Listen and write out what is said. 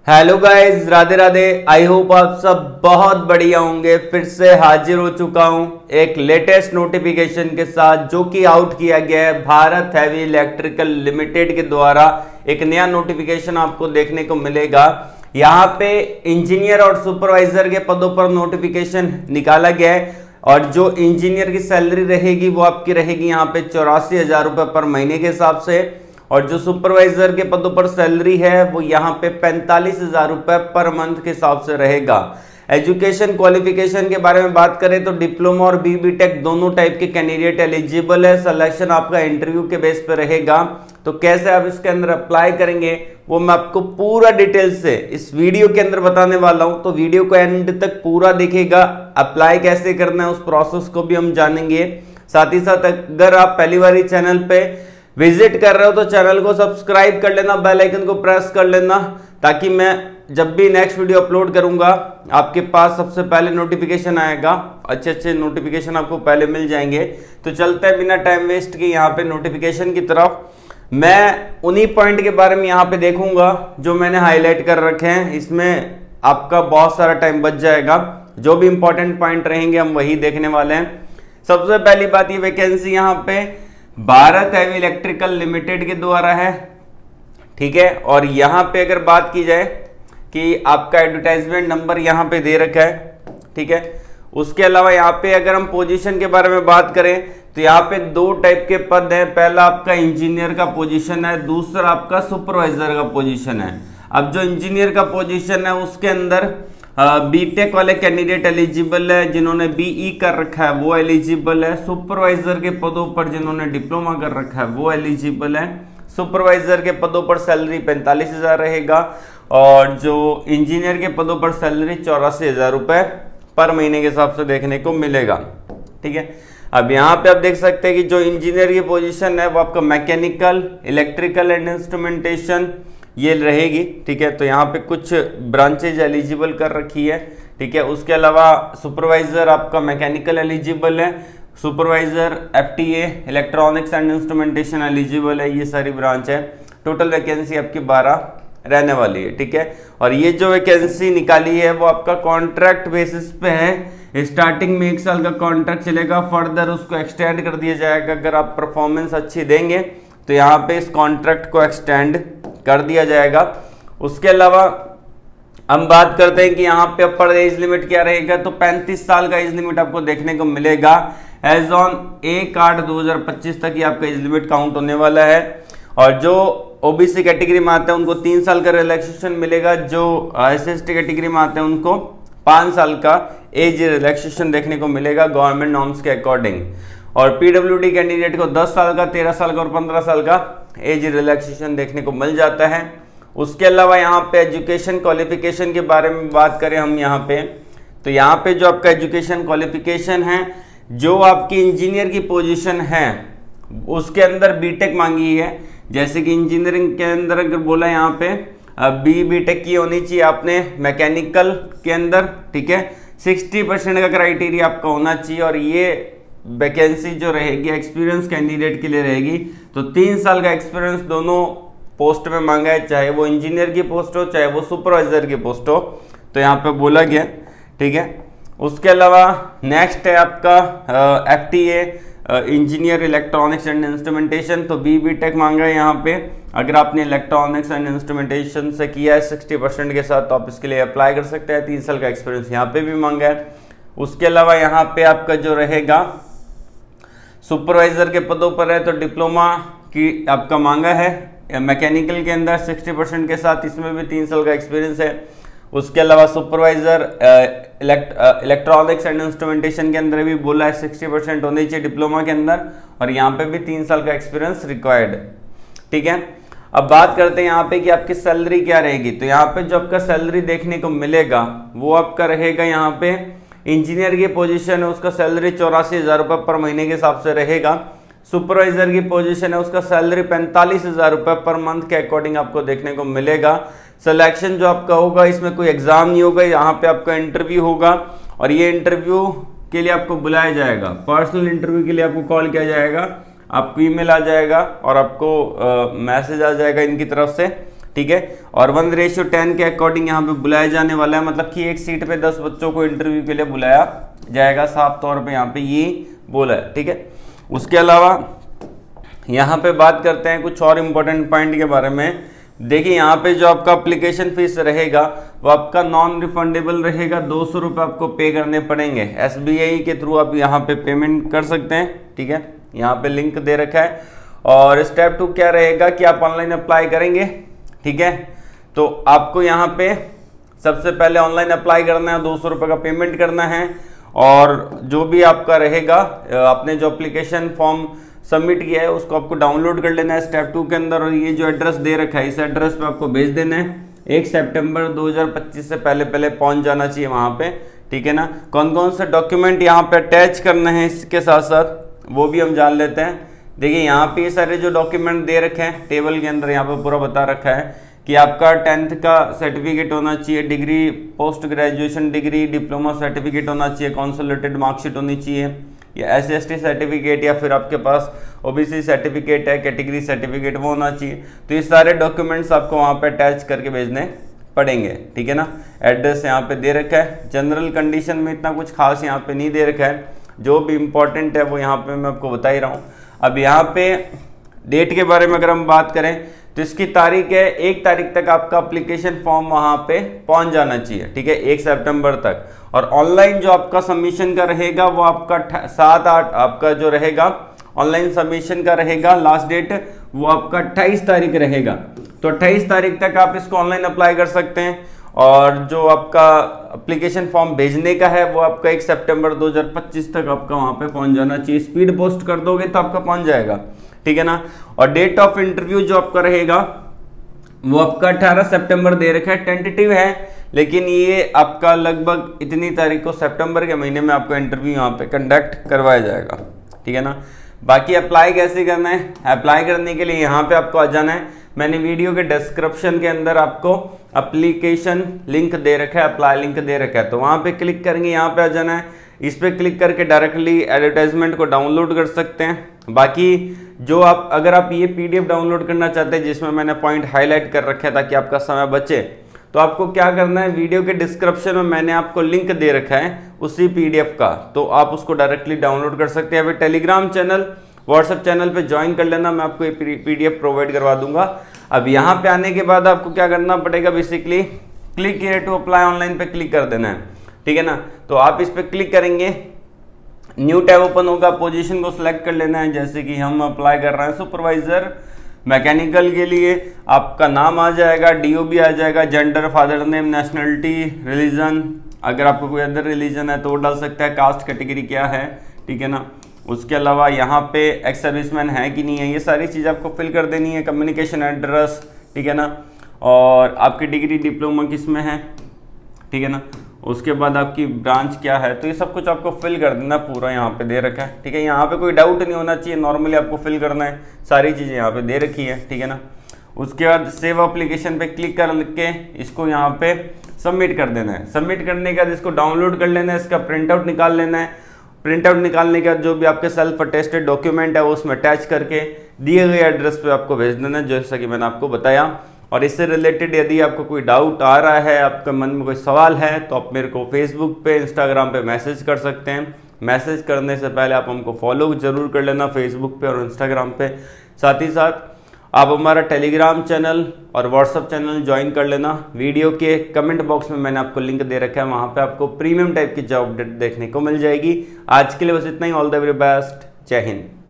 Hello guys, Radhe Radhe. I hope आप सब बहुत बढ़िया होंगे। फिर से हाजिर हो चुका हूं एक लेटेस्ट नोटिफिकेशन के साथ, जो कि आउट किया गया है भारत हैवी इलेक्ट्रिकल लिमिटेड के द्वारा। एक नया नोटिफिकेशन आपको देखने को मिलेगा। यहाँ पे इंजीनियर और सुपरवाइजर के पदों पर नोटिफिकेशन निकाला गया है और जो इंजीनियर की सैलरी रहेगी वो आपकी रहेगी यहाँ पे 84,000 रुपए पर महीने के हिसाब से, और जो सुपरवाइजर के पदों पर सैलरी है वो यहाँ पे 45,000 रुपए पर मंथ के हिसाब से रहेगा। एजुकेशन क्वालिफिकेशन के बारे में बात करें तो डिप्लोमा और बीटेक दोनों टाइप के कैंडिडेट एलिजिबल है। सिलेक्शन आपका इंटरव्यू के बेस पे रहेगा। तो कैसे आप इसके अंदर अप्लाई करेंगे वो मैं आपको पूरा डिटेल से इस वीडियो के अंदर बताने वाला हूं, तो वीडियो को एंड तक पूरा देखिएगा। अप्लाई कैसे करना है उस प्रोसेस को भी हम जानेंगे। साथ ही साथ अगर आप पहली बार चैनल पे विजिट कर रहे हो तो चैनल को सब्सक्राइब कर लेना, बेल आइकन को प्रेस कर लेना, ताकि मैं जब भी नेक्स्ट वीडियो अपलोड करूंगा आपके पास सबसे पहले नोटिफिकेशन आएगा। अच्छे नोटिफिकेशन आपको पहले मिल जाएंगे। तो चलते हैं बिना टाइम वेस्ट के यहाँ पे नोटिफिकेशन की तरफ। मैं उन्हीं पॉइंट के बारे में यहाँ पे देखूंगा जो मैंने हाईलाइट कर रखे हैं। इसमें आपका बहुत सारा टाइम बच जाएगा। जो भी इंपॉर्टेंट पॉइंट रहेंगे हम वही देखने वाले हैं। सबसे पहली बात, ये वैकेंसी यहाँ पे भारत हैवी इलेक्ट्रिकल लिमिटेड के द्वारा है, ठीक है। और यहां पे अगर बात की जाए कि आपका एडवर्टाइजमेंट नंबर यहां पे दे रखा है, ठीक है। उसके अलावा यहां पे अगर हम पोजीशन के बारे में बात करें तो यहां पे दो टाइप के पद हैं। पहला आपका इंजीनियर का पोजीशन है, दूसरा आपका सुपरवाइजर का पोजीशन है। अब जो इंजीनियर का पोजीशन है उसके अंदर बीटेक वाले कैंडिडेट एलिजिबल है, जिन्होंने बीई कर रखा है वो एलिजिबल है। सुपरवाइजर के पदों पर जिन्होंने डिप्लोमा कर रखा है वो एलिजिबल है। सुपरवाइजर के पदों पर सैलरी 45,000 रहेगा और जो इंजीनियर के पदों पर सैलरी 84,000 रुपए पर महीने के हिसाब से देखने को मिलेगा, ठीक है। अब यहाँ पे आप देख सकते हैं कि जो इंजीनियर की पोजीशन है वो आपका मैकेनिकल, इलेक्ट्रिकल एंड इंस्ट्रूमेंटेशन ये रहेगी, ठीक है। तो यहाँ पे कुछ ब्रांचेज एलिजिबल कर रखी है, ठीक है। उसके अलावा सुपरवाइजर आपका मैकेनिकल एलिजिबल है, supervisor FTA electronics and instrumentation eligible है। ये सारी ब्रांच है। टोटल वैकेंसी आपकी 12 रहने वाली है, ठीक है। और ये जो वैकेंसी निकाली है वो आपका कॉन्ट्रैक्ट बेसिस पे है। स्टार्टिंग में 1 साल का कॉन्ट्रैक्ट चलेगा, फर्दर उसको एक्सटेंड कर दिया जाएगा। अगर आप परफॉर्मेंस अच्छी देंगे तो यहाँ पे इस कॉन्ट्रैक्ट को एक्सटेंड कर दिया जाएगा। उसके अलावा हम बात करते हैं कि यहाँ पे अपर एज लिमिट क्या रहेगा, तो 35 साल का एज लिमिट आपको देखने को मिलेगा। एज ऑन 1/8/2025 तक ही आपका एज लिमिट काउंट होने वाला है। और जो ओबीसी कैटेगरी में आते हैं उनको 3 साल का रिलैक्सेशन मिलेगा। जो एसएसटी कैटेगरी में आते हैं उनको 5 साल का एज रिलैक्सेशन देखने को मिलेगा गवर्नमेंट नॉर्म्स के अकॉर्डिंग। और पीडब्ल्यूडी कैंडिडेट को 10 साल का, 13 साल का और 15 साल का एज रिलैक्सेशन देखने को मिल जाता है। उसके अलावा यहाँ पे एजुकेशन क्वालिफिकेशन के बारे में बात करें हम यहाँ पे, तो यहाँ पे जो आपका एजुकेशन क्वालिफिकेशन है, जो आपकी इंजीनियर की पोजीशन है उसके अंदर बीटेक मांगी है। जैसे कि इंजीनियरिंग के अंदर अगर बोला यहाँ पे बीटेक की होनी चाहिए आपने मैकेनिकल के अंदर, ठीक है। 60% का क्राइटेरिया आपका होना चाहिए। और ये वैकेंसी जो रहेगी एक्सपीरियंस कैंडिडेट के लिए रहेगी। तो 3 साल का एक्सपीरियंस दोनों पोस्ट में मांगा है, चाहे वो इंजीनियर की पोस्ट हो चाहे वो सुपरवाइजर की पोस्ट हो, तो यहाँ पे बोला गया, ठीक है। उसके अलावा नेक्स्ट है आपका FTA engineer electronics and instrumentation. तो बीटेक मांगा है यहाँ पे। अगर आपने इलेक्ट्रॉनिक्स एंड इंस्ट्रूमेंटेशन से किया है 60% के साथ तो आप इसके लिए अप्लाई कर सकते हैं। 3 साल का एक्सपीरियंस यहाँ पे भी मांगा है। उसके अलावा यहाँ पे आपका जो रहेगा सुपरवाइजर के पदों पर है तो डिप्लोमा की आपका मांगा है मैकेनिकल के अंदर 60% के साथ, इसमें भी 3 साल का एक्सपीरियंस है। उसके अलावा सुपरवाइजर इलेक्ट्रॉनिक्स एंड इंस्ट्रूमेंटेशन के अंदर भी बोला है 60% होनी चाहिए डिप्लोमा के अंदर, और यहाँ पे भी 3 साल का एक्सपीरियंस रिक्वायर्ड, ठीक है। अब बात करते हैं यहाँ पे कि आपकी सैलरी क्या रहेगी। तो यहाँ पे जो आपका सैलरी देखने को मिलेगा वो आपका रहेगा, यहाँ पे इंजीनियर की पोजीशन है उसका सैलरी 84,000 रुपये पर महीने के हिसाब से रहेगा। सुपरवाइजर की पोजीशन है उसका सैलरी 45,000 रुपये पर मंथ के अकॉर्डिंग आपको देखने को मिलेगा। सिलेक्शन जो आपका होगा इसमें कोई एग्जाम नहीं होगा, यहाँ पे आपका इंटरव्यू होगा और ये इंटरव्यू के लिए आपको बुलाया जाएगा। पर्सनल इंटरव्यू के लिए आपको कॉल किया जाएगा, आपको ईमेल आ जाएगा और आपको मैसेज आ जाएगा इनकी तरफ से ठीक है। और 1:10 के अकॉर्डिंग यहाँ पे बुलाया जाने वाला है, मतलब कि एक सीट पे 10 बच्चों को इंटरव्यू के लिए बुलाया जाएगा, साफ तौर पे यहाँ पे ये बोला है, ठीक है। उसके अलावा यहाँ पे बात करते हैं कुछ और इम्पोर्टेंट पॉइंट के बारे में। देखिए यहाँ पे जो आपका एप्लीकेशन फीस रहेगा वो आपका नॉन रिफंडेबल रहेगा, 200 रुपये आपको पे करने पड़ेंगे। SBI के थ्रू आप यहाँ पे पेमेंट कर सकते हैं, ठीक है, यहाँ पे लिंक दे रखा है। और स्टेप 2 क्या रहेगा कि आप ऑनलाइन अप्लाई करेंगे, ठीक है। तो आपको यहाँ पे सबसे पहले ऑनलाइन अप्लाई करना है, 200 रुपये का पेमेंट करना है, और जो भी आपका रहेगा आपने जो एप्लीकेशन फॉर्म सबमिट किया है उसको आपको डाउनलोड कर लेना है स्टेप 2 के अंदर, और ये जो एड्रेस दे रखा है इस एड्रेस पे आपको भेज देना है। 1 सितंबर 2025 से पहले पहले पहुंच जाना चाहिए वहां पे, ठीक है ना। कौन कौन से डॉक्यूमेंट यहाँ पे अटैच करना है इसके साथ साथ वो भी हम जान लेते हैं। देखिए यहाँ पे ये सारे जो डॉक्यूमेंट दे रखे हैं टेबल के अंदर यहाँ पे पूरा बता रखा है कि आपका 10th का सर्टिफिकेट होना चाहिए, degree, post graduation degree, diploma certificate होना चाहिए, कंसोलिडेटेड मार्कशीट होनी चाहिए, या SC/ST सर्टिफिकेट, या फिर आपके पास OBC सर्टिफिकेट है, कैटेगरी सर्टिफिकेट, वो होना चाहिए। तो ये सारे डॉक्यूमेंट्स आपको वहाँ पे अटैच करके भेजने पड़ेंगे, ठीक है ना। एड्रेस यहाँ पे दे रखा है, जनरल कंडीशन में इतना कुछ खास यहाँ पे नहीं दे रखा है, जो भी इम्पोर्टेंट है वो यहाँ पे मैं आपको बता ही रहा हूँ। अब यहाँ पे डेट के बारे में अगर हम बात करें तो इसकी तारीख है 1 तारीख तक आपका एप्लीकेशन फॉर्म वहां पे पहुंच जाना चाहिए, ठीक है, 1 सितंबर तक। और ऑनलाइन जो आपका सबमिशन का रहेगा वो आपका 7-8 आपका जो रहेगा ऑनलाइन सबमिशन का रहेगा, लास्ट डेट वो आपका 28 तारीख रहेगा। तो 28 तारीख तक आप इसको ऑनलाइन अप्लाई कर सकते हैं, और जो आपका एप्लीकेशन फॉर्म भेजने का है वो आपका 1 सितंबर 2025 तक आपका वहां पे पहुंच जाना चाहिए। स्पीड पोस्ट कर दोगे तो आपका पहुंच जाएगा, ठीक है ना। और डेट ऑफ इंटरव्यू जो आपका रहेगा वो आपका 18 सितंबर दे रखा है, टेंटेटिव है, लेकिन ये आपका लगभग इतनी तारीख को सितंबर के महीने में आपका इंटरव्यू यहाँ पे कंडक्ट करवाया जाएगा, ठीक है ना। बाकी अप्लाई कैसे करना है, अप्लाई करने के लिए यहाँ पे आपको आ जाना है। मैंने वीडियो के डिस्क्रिप्शन के अंदर आपको एप्लीकेशन लिंक दे रखा है, अप्लाई लिंक दे रखा है, तो वहाँ पे क्लिक करेंगे, यहाँ पे आ जाना है। इस पे क्लिक करके डायरेक्टली एडवर्टाइजमेंट को डाउनलोड कर सकते हैं। बाकी जो आप अगर आप ये PDF डाउनलोड करना चाहते हैं जिसमें मैंने पॉइंट हाईलाइट कर रखे ताकि आपका समय बचे, तो आपको क्या करना है, वीडियो के डिस्क्रिप्शन में मैंने आपको लिंक दे रखा है उसी PDF का, तो आप उसको डायरेक्टली डाउनलोड कर सकते हैं। फिर टेलीग्राम चैनल, व्हाट्सएप चैनल पे ज्वाइन कर लेना, मैं आपको ये PDF प्रोवाइड करवा दूंगा। अब यहाँ पे आने के बाद आपको क्या करना पड़ेगा, basically click here to apply online पे क्लिक कर देना है, ठीक है ना। तो आप इस पे क्लिक करेंगे, न्यू टैब ओपन होगा, पोजीशन को सिलेक्ट कर लेना है। जैसे कि हम अप्लाई कर रहे हैं सुपरवाइजर मैकेनिकल के लिए, आपका नाम आ जाएगा, DOB आ जाएगा, gender, father name, nationality, religion, अगर आपको कोई अदर रिलीजन है तो वो डाल सकता है, कास्ट कैटेगरी क्या है, ठीक है ना। उसके अलावा यहाँ पे एक्स सर्विसमैन है कि नहीं है, ये सारी चीज़ आपको फिल कर देनी है। कम्युनिकेशन एड्रेस, ठीक है ना, और आपकी डिग्री डिप्लोमा किस में है, ठीक है ना। उसके बाद आपकी ब्रांच क्या है, तो ये सब कुछ आपको फिल कर देना, पूरा यहाँ पे दे रखा है, ठीक है। यहाँ पे कोई डाउट नहीं होना चाहिए, नॉर्मली आपको फिल करना है, सारी चीज़ें यहाँ पे दे रखी है, ठीक है ना। उसके बाद सेव एप्लीकेशन पे क्लिक करके इसको यहाँ पे सबमिट कर देना है। सबमिट करने के बाद इसको डाउनलोड कर लेना है, इसका प्रिंट आउट निकाल लेना है। प्रिंट आउट निकालने के बाद जो भी आपके सेल्फ अटेस्टेड डॉक्यूमेंट है वो उसमें अटैच करके दिए गए एड्रेस पे आपको भेज देना है, जैसा कि मैंने आपको बताया। और इससे रिलेटेड यदि आपको कोई डाउट आ रहा है, आपके मन में कोई सवाल है, तो आप मेरे को फेसबुक पे, इंस्टाग्राम पे मैसेज कर सकते हैं। मैसेज करने से पहले आप हमको फॉलो जरूर कर लेना फेसबुक पे और इंस्टाग्राम पे। साथ ही साथ आप हमारा टेलीग्राम चैनल और व्हाट्सअप चैनल ज्वाइन कर लेना। वीडियो के कमेंट बॉक्स में मैंने आपको लिंक दे रखा है, वहाँ पे आपको प्रीमियम टाइप की जॉब अपडेट देखने को मिल जाएगी। आज के लिए बस इतना ही। ऑल द वेरी बेस्ट, जय हिंद।